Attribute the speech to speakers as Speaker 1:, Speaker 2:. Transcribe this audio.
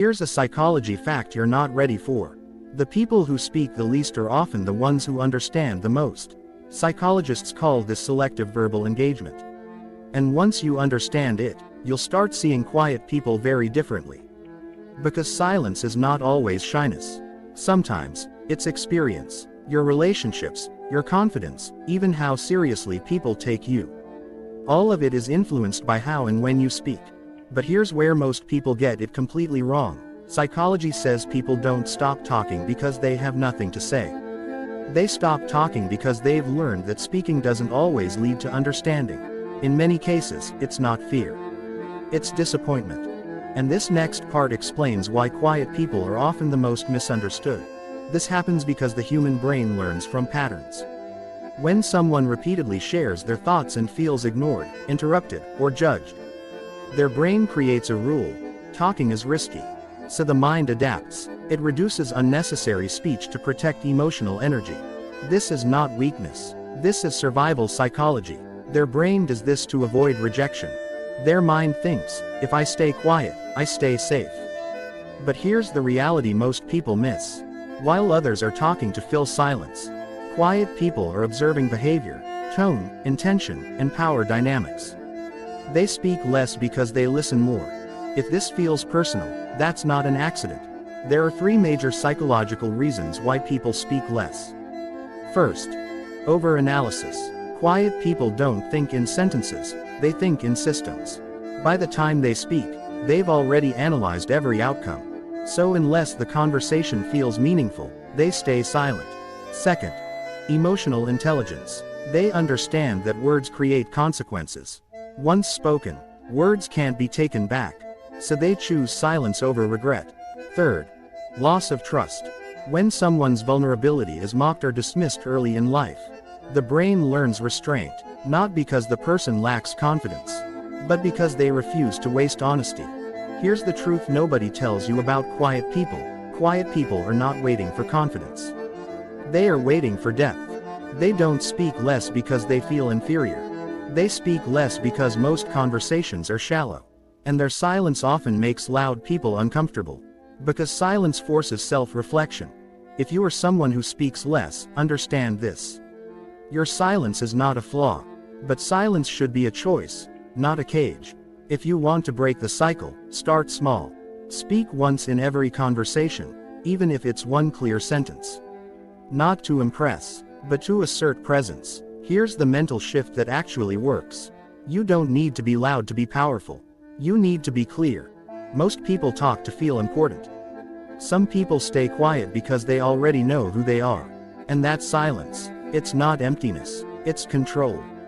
Speaker 1: Here's a psychology fact you're not ready for. The people who speak the least are often the ones who understand the most. Psychologists call this selective verbal engagement. And once you understand it, you'll start seeing quiet people very differently. Because silence is not always shyness. Sometimes, it's experience, your relationships, your confidence, even how seriously people take you. All of it is influenced by how and when you speak. But here's where most people get it completely wrong. Psychology says people don't stop talking because they have nothing to say. They stop talking because they've learned that speaking doesn't always lead to understanding. In many cases, it's not fear. It's disappointment. And this next part explains why quiet people are often the most misunderstood. This happens because the human brain learns from patterns. When someone repeatedly shares their thoughts and feels ignored, interrupted, or judged, their brain creates a rule: talking is risky. So the mind adapts. It reduces unnecessary speech to protect emotional energy. This is not weakness. This is survival psychology. Their brain does this to avoid rejection. Their mind thinks, if I stay quiet, I stay safe. But here's the reality most people miss. While others are talking to fill silence, quiet people are observing behavior, tone, intention, and power dynamics. They speak less because they listen more. If this feels personal, that's not an accident. There are 3 major psychological reasons why people speak less. First, overanalysis. Quiet people don't think in sentences, they think in systems. By the time they speak, they've already analyzed every outcome. So unless the conversation feels meaningful, they stay silent. Second, emotional intelligence. They understand that words create consequences. Once spoken, words can't be taken back. So they choose silence over regret. Third, loss of trust. When someone's vulnerability is mocked or dismissed early in life, the brain learns restraint, not because the person lacks confidence, but because they refuse to waste honesty. Here's the truth nobody tells you about quiet people. Quiet people are not waiting for confidence. They are waiting for depth. They don't speak less because they feel inferior. They speak less because most conversations are shallow. And their silence often makes loud people uncomfortable. Because silence forces self-reflection. If you are someone who speaks less, understand this. Your silence is not a flaw. But silence should be a choice, not a cage. If you want to break the cycle, start small. Speak once in every conversation, even if it's one clear sentence. Not to impress, but to assert presence. Here's the mental shift that actually works. You don't need to be loud to be powerful. You need to be clear. Most people talk to feel important. Some people stay quiet because they already know who they are. And that's silence. It's not emptiness. It's control.